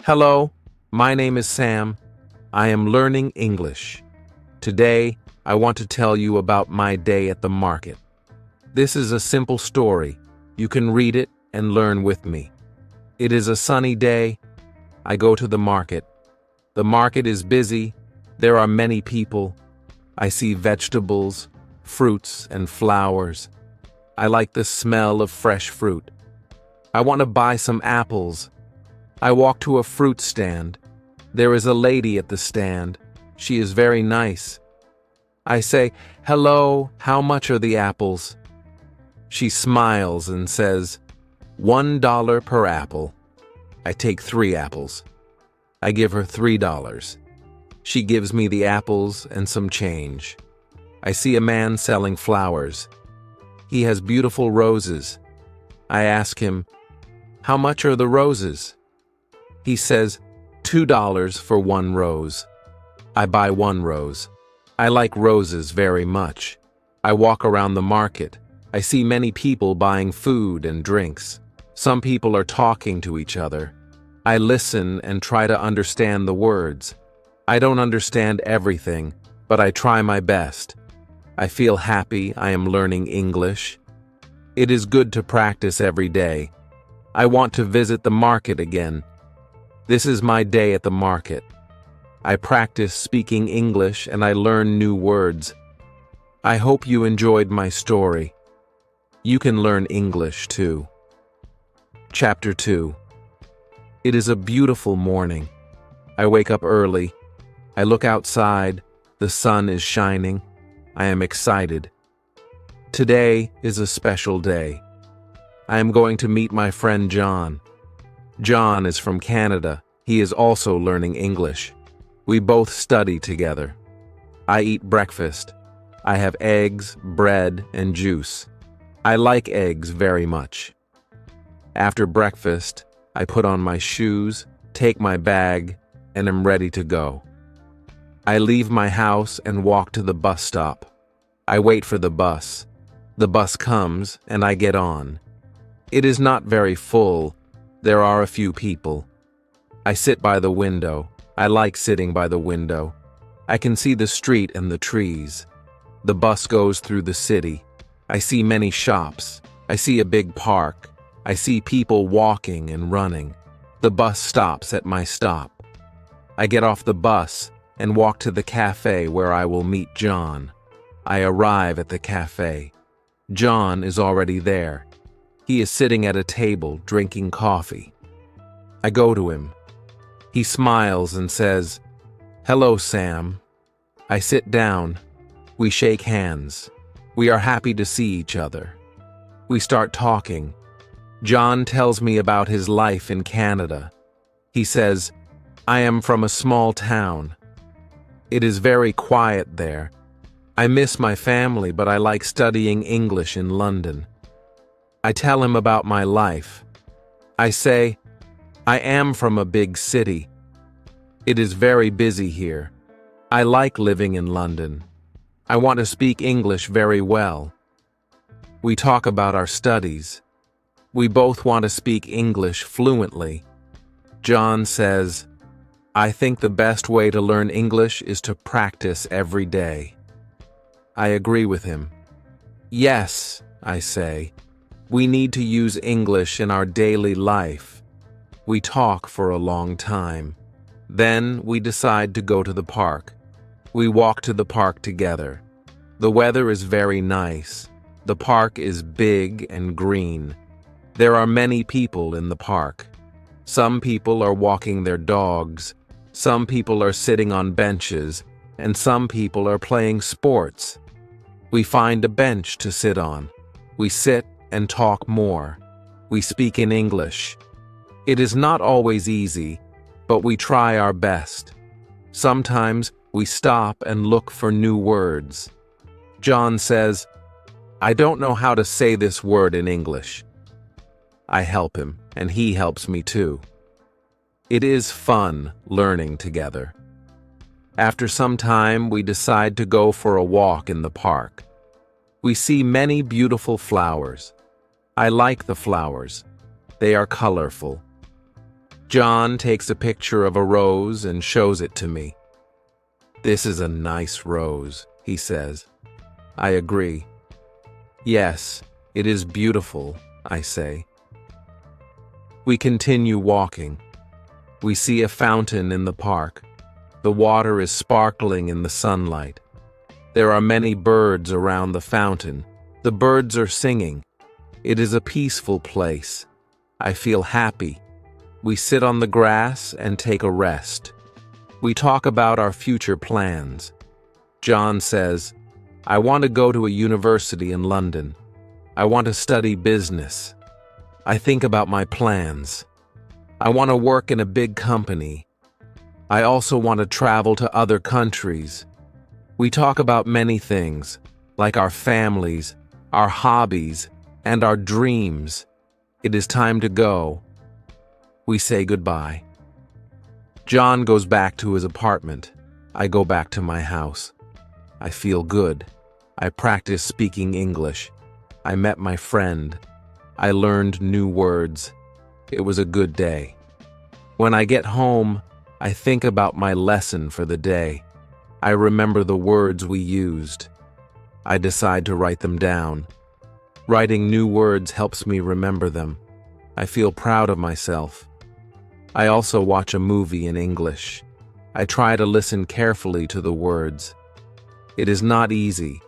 Hello, my name is Sam. I am learning English. Today, I want to tell you about my day at the market. This is a simple story. You can read it and learn with me. It is a sunny day. I go to the market. The market is busy. There are many people. I see vegetables, fruits, and flowers. I like the smell of fresh fruit. I want to buy some apples. I walk to a fruit stand. There is a lady at the stand. She is very nice. I say, "Hello, how much are the apples?" She smiles and says, $1 per apple. I take 3 apples. I give her $3. She gives me the apples and some change. I see a man selling flowers. He has beautiful roses. I ask him, "How much are the roses?" He says, $2 for 1 rose. I buy 1 rose. I like roses very much. I walk around the market. I see many people buying food and drinks. Some people are talking to each other. I listen and try to understand the words. I don't understand everything, but I try my best. I feel happy I am learning English. It is good to practice every day. I want to visit the market again. This is my day at the market. I practice speaking English and I learn new words. I hope you enjoyed my story. You can learn English too. Chapter 2. It is a beautiful morning. I wake up early. I look outside. The sun is shining. I am excited. Today is a special day. I am going to meet my friend John. John is from Canada. He is also learning English. We both study together. I eat breakfast. I have eggs, bread, and juice. I like eggs very much. After breakfast, I put on my shoes, take my bag, and am ready to go. I leave my house and walk to the bus stop. I wait for the bus. The bus comes, and I get on. It is not very full. There are a few people. I sit by the window. I like sitting by the window. I can see the street and the trees. The bus goes through the city. I see many shops. I see a big park. I see people walking and running. The bus stops at my stop. I get off the bus and walk to the cafe where I will meet John. I arrive at the cafe. John is already there. He is sitting at a table drinking coffee. I go to him. He smiles and says, "Hello, Sam." I sit down. We shake hands. We are happy to see each other. We start talking. John tells me about his life in Canada. He says, "I am from a small town. It is very quiet there. I miss my family, but I like studying English in London." I tell him about my life. I say, "I am from a big city. It is very busy here. I like living in London. I want to speak English very well." We talk about our studies. We both want to speak English fluently. John says, "I think the best way to learn English is to practice every day." I agree with him. "Yes," I say, "we need to use English in our daily life." We talk for a long time. Then we decide to go to the park. We walk to the park together. The weather is very nice. The park is big and green. There are many people in the park. Some people are walking their dogs. Some people are sitting on benches, and some people are playing sports. We find a bench to sit on. We sit and talk more. We speak in English. It is not always easy, but we try our best. Sometimes we stop and look for new words. John says, "I don't know how to say this word in English." I help him, and he helps me too. It is fun learning together. After some time, we decide to go for a walk in the park. We see many beautiful flowers. I like the flowers. They are colorful. John takes a picture of a rose and shows it to me. "This is a nice rose," he says. I agree. "Yes, it is beautiful," I say. We continue walking. We see a fountain in the park. The water is sparkling in the sunlight. There are many birds around the fountain. The birds are singing. It is a peaceful place. I feel happy. We sit on the grass and take a rest. We talk about our future plans. John says, "I want to go to a university in London. I want to study business. I think about my plans. I want to work in a big company. I also want to travel to other countries." We talk about many things, like our families, our hobbies, and our dreams. It is time to go. We say goodbye. John goes back to his apartment. I go back to my house. I feel good. I practice speaking English. I met my friend. I learned new words. It was a good day. When I get home, I think about my lesson for the day. I remember the words we used. I decide to write them down. Writing new words helps me remember them. I feel proud of myself. I also watch a movie in English. I try to listen carefully to the words. It is not easy,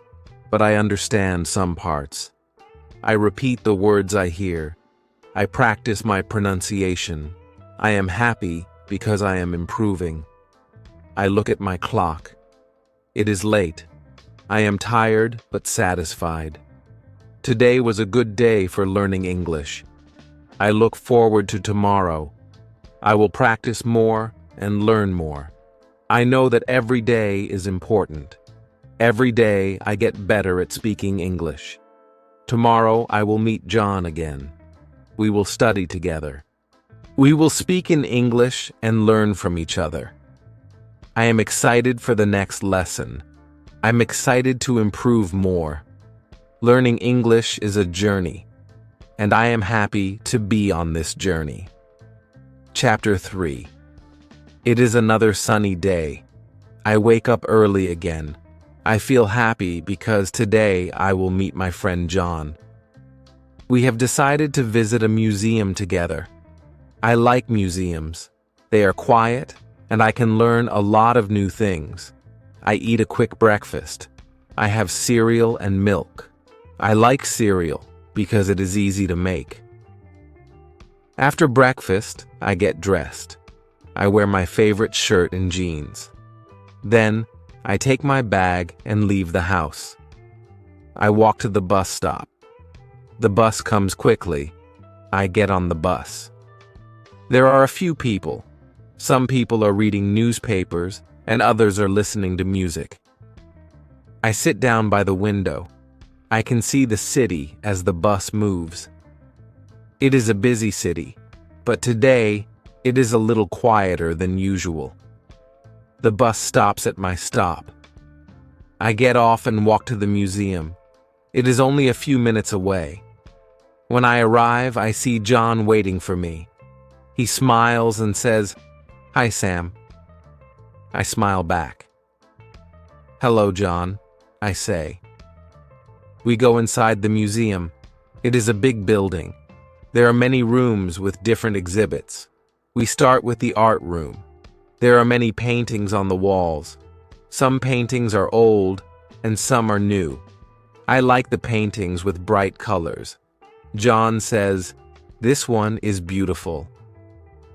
but I understand some parts. I repeat the words I hear. I practice my pronunciation. I am happy because I am improving. I look at my clock. It is late. I am tired but satisfied. Today was a good day for learning English. I look forward to tomorrow. I will practice more and learn more. I know that every day is important. Every day I get better at speaking English. Tomorrow I will meet John again. We will study together. We will speak in English and learn from each other. I am excited for the next lesson. I'm excited to improve more. Learning English is a journey, and I am happy to be on this journey. Chapter 3. It is another sunny day. I wake up early again. I feel happy because today I will meet my friend John. We have decided to visit a museum together. I like museums. They are quiet, and I can learn a lot of new things. I eat a quick breakfast. I have cereal and milk. I like cereal because it is easy to make. After breakfast, I get dressed. I wear my favorite shirt and jeans. Then, I take my bag and leave the house. I walk to the bus stop. The bus comes quickly. I get on the bus. There are a few people. Some people are reading newspapers, and others are listening to music. I sit down by the window. I can see the city as the bus moves. It is a busy city, but today it is a little quieter than usual. The bus stops at my stop. I get off and walk to the museum. It is only a few minutes away. When I arrive, I see John waiting for me. He smiles and says, "Hi, Sam." I smile back. "Hello, John," I say. We go inside the museum. It is a big building. There are many rooms with different exhibits. We start with the art room. There are many paintings on the walls. Some paintings are old and some are new. I like the paintings with bright colors. John says, "This one is beautiful."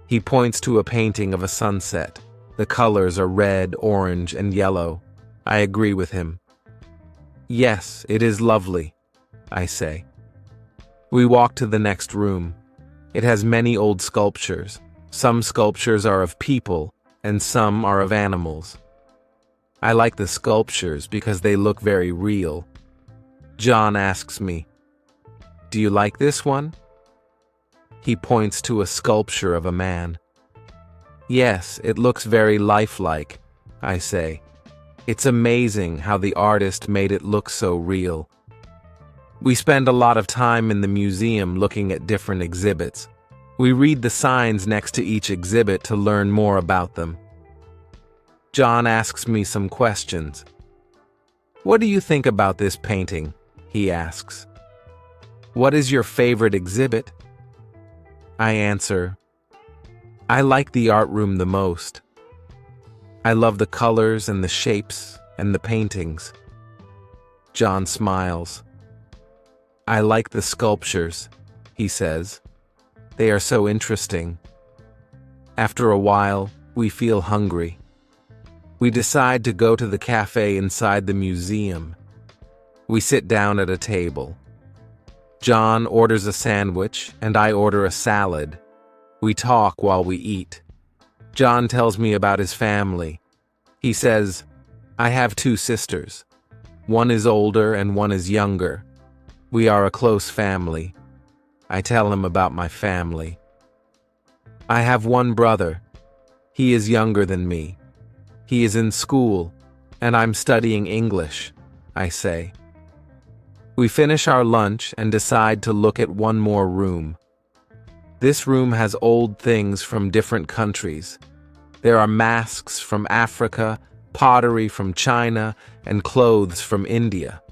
He points to a painting of a sunset. The colors are red, orange, and yellow. I agree with him. "Yes, it is lovely," I say. We walk to the next room. It has many old sculptures. Some sculptures are of people, and some are of animals. I like the sculptures because they look very real. John asks me, "Do you like this one?" He points to a sculpture of a man. "Yes, it looks very lifelike," I say. "It's amazing how the artist made it look so real." We spend a lot of time in the museum looking at different exhibits. We read the signs next to each exhibit to learn more about them. John asks me some questions. "What do you think about this painting?" he asks. "What is your favorite exhibit?" I answer, "I like the art room the most. I love the colors and the shapes and the paintings." John smiles. "I like the sculptures," he says. "They are so interesting." After a while, we feel hungry. We decide to go to the cafe inside the museum. We sit down at a table. John orders a sandwich and I order a salad. We talk while we eat. John tells me about his family. He says, "I have 2 sisters. One is older and one is younger. We are a close family." I tell him about my family. "I have one brother. He is younger than me. He is in school, and I'm studying English," I say. We finish our lunch and decide to look at one more room. This room has old things from different countries. There are masks from Africa, pottery from China, and clothes from India.